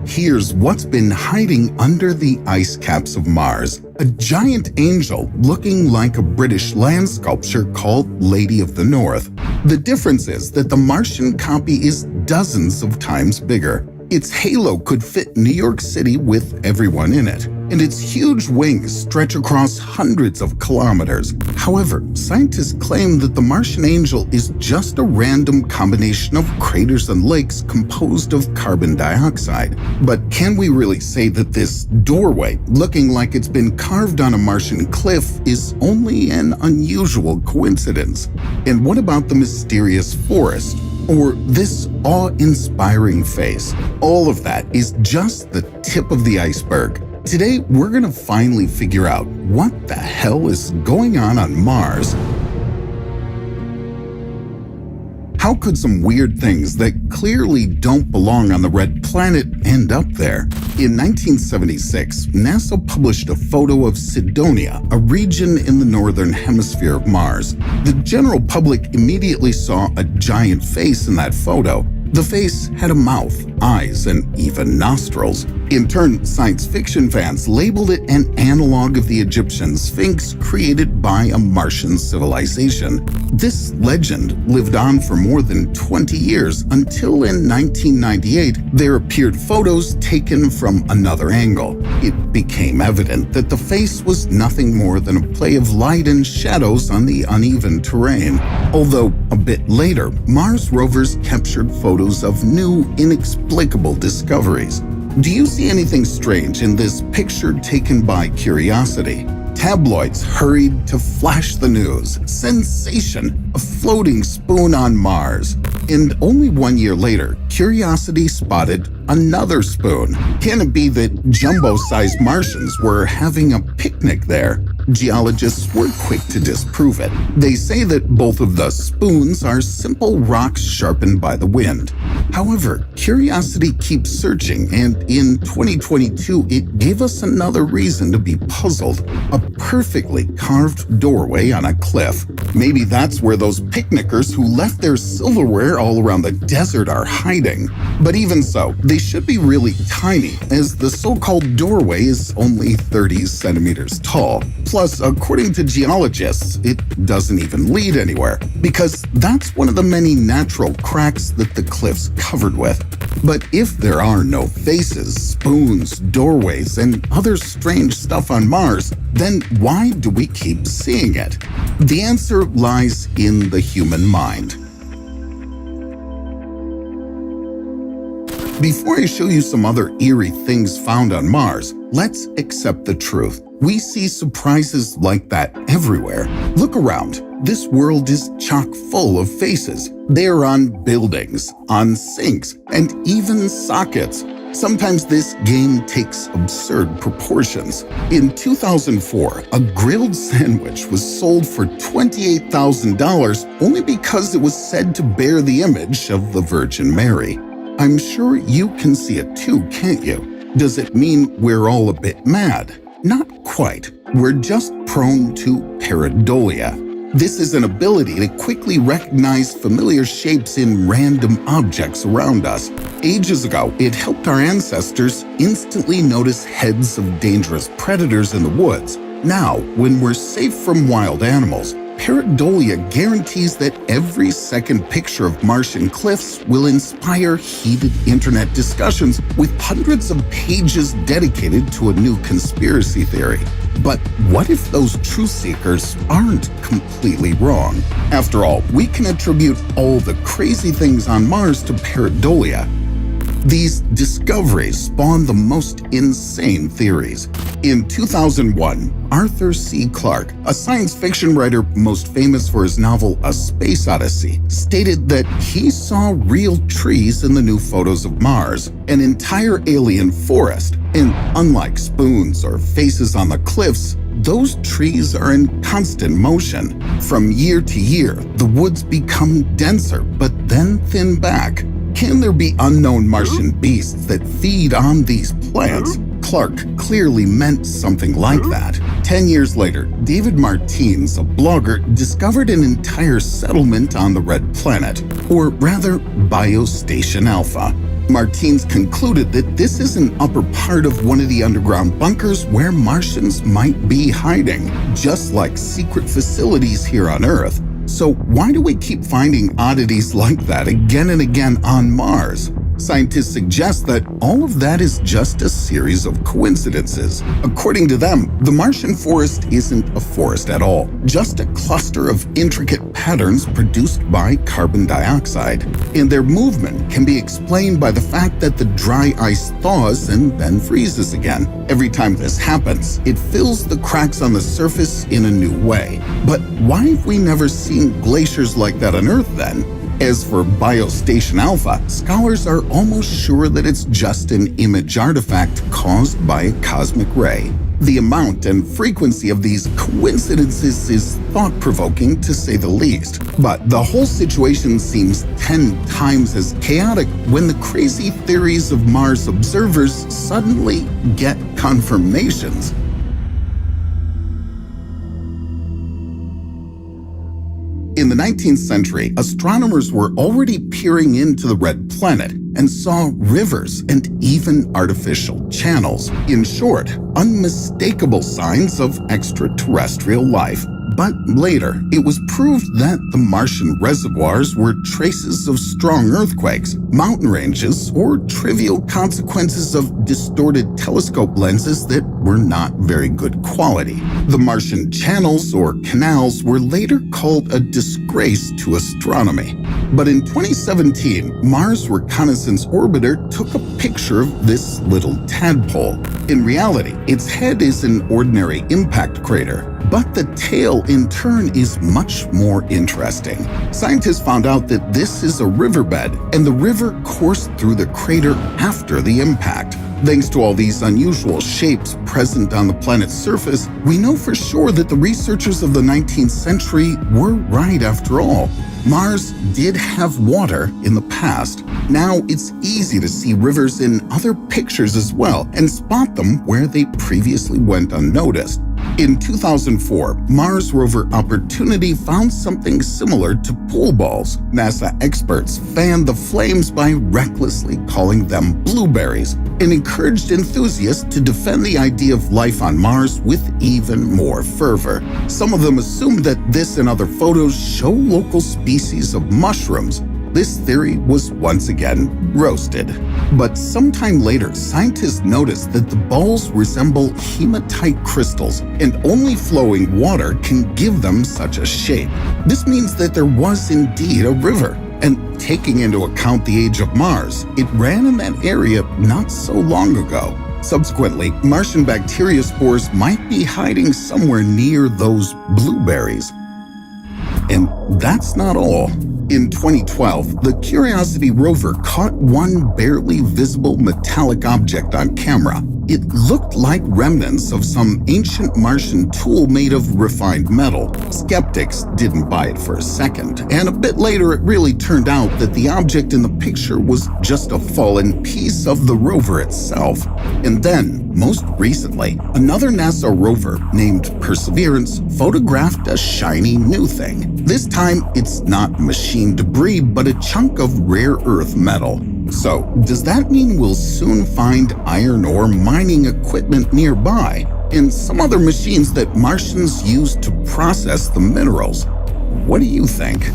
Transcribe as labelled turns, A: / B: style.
A: Here's what's been hiding under the ice caps of Mars. A giant angel looking like a British land sculpture called Lady of the North. The difference is that the Martian copy is dozens of times bigger. Its halo could fit New York City with everyone in it, and its huge wings stretch across hundreds of kilometers. However, scientists claim that the Martian angel is just a random combination of craters and lakes composed of carbon dioxide. But can we really say that this doorway, looking like it's been carved on a Martian cliff, is only an unusual coincidence? And what about the mysterious forest? Or this awe-inspiring face? All of that is just the tip of the iceberg. Today, we're gonna finally figure out what the hell is going on Mars. How could some weird things that clearly don't belong on the red planet end up there? In 1976, NASA published a photo of Cydonia, a region in the northern hemisphere of Mars. The general public immediately saw a giant face in that photo. The face had a mouth, eyes, and even nostrils. In turn, science fiction fans labeled it an analog of the Egyptian Sphinx created by a Martian civilization. This legend lived on for more than 20 years until in 1998 there appeared photos taken from another angle. It became evident that the face was nothing more than a play of light and shadows on the uneven terrain. Although a bit later, Mars rovers captured photos of new, inexplicable discoveries. Do you see anything strange in this picture taken by Curiosity? Tabloids hurried to flash the news. Sensation! A floating spoon on Mars. And only 1 year later, Curiosity spotted another spoon. Can it be that jumbo-sized Martians were having a picnic there? Geologists were quick to disprove it. They say that both of the spoons are simple rocks sharpened by the wind. However, Curiosity keeps searching, and in 2022, it gave us another reason to be puzzled. A perfectly carved doorway on a cliff. Maybe that's where those picnickers who left their silverware all around the desert are hiding. But even so, they should be really tiny, as the so-called doorway is only 30 centimeters tall. Plus, according to geologists, it doesn't even lead anywhere, because that's one of the many natural cracks that the cliff's covered with. But if there are no faces, spoons, doorways, and other strange stuff on Mars, then why do we keep seeing it? The answer lies in the human mind. Before I show you some other eerie things found on Mars, let's accept the truth. We see surprises like that everywhere. Look around. This world is chock full of faces. They're on buildings, on sinks, and even sockets. Sometimes this game takes absurd proportions. In 2004, a grilled sandwich was sold for $28,000 only because it was said to bear the image of the Virgin Mary. I'm sure you can see it too, can't you? Does it mean we're all a bit mad? Not quite. We're just prone to pareidolia. This is an ability to quickly recognize familiar shapes in random objects around us. Ages ago, it helped our ancestors instantly notice heads of dangerous predators in the woods. Now, when we're safe from wild animals, pareidolia guarantees that every second picture of Martian cliffs will inspire heated internet discussions with hundreds of pages dedicated to a new conspiracy theory. But what if those truth seekers aren't completely wrong? After all, we can attribute all the crazy things on Mars to pareidolia. These discoveries spawned the most insane theories. In 2001, Arthur C. Clarke, a science fiction writer most famous for his novel A Space Odyssey, stated that he saw real trees in the new photos of Mars, an entire alien forest. And unlike spoons or faces on the cliffs, those trees are in constant motion. From year to year, the woods become denser, but then thin back. Can there be unknown Martian beasts that feed on these plants? Clarke clearly meant something like that. 10 years later, David Martins, a blogger, discovered an entire settlement on the Red Planet, or rather, Biostation Alpha. Martins concluded that this is an upper part of one of the underground bunkers where Martians might be hiding, just like secret facilities here on Earth. So why do we keep finding oddities like that again and again on Mars? Scientists suggest that all of that is just a series of coincidences. According to them, the Martian forest isn't a forest at all, just a cluster of intricate patterns produced by carbon dioxide. And their movement can be explained by the fact that the dry ice thaws and then freezes again. Every time this happens, it fills the cracks on the surface in a new way. But why have we never seen glaciers like that on Earth then? As for Biostation Alpha, scholars are almost sure that it's just an image artifact caused by a cosmic ray. The amount and frequency of these coincidences is thought-provoking to say the least. But the whole situation seems 10 times as chaotic when the crazy theories of Mars observers suddenly get confirmations. In the 19th century, astronomers were already peering into the red planet and saw rivers and even artificial channels. In short, unmistakable signs of extraterrestrial life. But later, it was proved that the Martian reservoirs were traces of strong earthquakes, mountain ranges, or trivial consequences of distorted telescope lenses that were not very good quality. The Martian channels, or canals, were later called a disgrace to astronomy. But in 2017, Mars Reconnaissance Orbiter took a picture of this little tadpole. In reality, its head is an ordinary impact crater, but the tail in turn is much more interesting. Scientists found out that this is a riverbed, and the river coursed through the crater after the impact. Thanks to all these unusual shapes present on the planet's surface, we know for sure that the researchers of the 19th century were right after all. Mars did have water in the past. Now it's easy to see rivers in other pictures as well and spot them where they previously went unnoticed. In 2004, Mars rover Opportunity found something similar to pool balls. NASA experts fanned the flames by recklessly calling them blueberries and encouraged enthusiasts to defend the idea of life on Mars with even more fervor. Some of them assumed that this and other photos show local species of mushrooms. This theory was once again roasted. But sometime later, scientists noticed that the balls resemble hematite crystals, and only flowing water can give them such a shape. This means that there was indeed a river. And taking into account the age of Mars, it ran in that area not so long ago. Subsequently, Martian bacteria spores might be hiding somewhere near those blueberries. And that's not all. In 2012, the Curiosity rover caught one barely visible metallic object on camera. It looked like remnants of some ancient Martian tool made of refined metal. Skeptics didn't buy it for a second, and a bit later it really turned out that the object in the picture was just a fallen piece of the rover itself. And then, most recently, another NASA rover named Perseverance photographed a shiny new thing. This time, it's not machine debris, but a chunk of rare earth metal. So, does that mean we'll soon find iron ore mining equipment nearby and some other machines that Martians use to process the minerals? What do you think?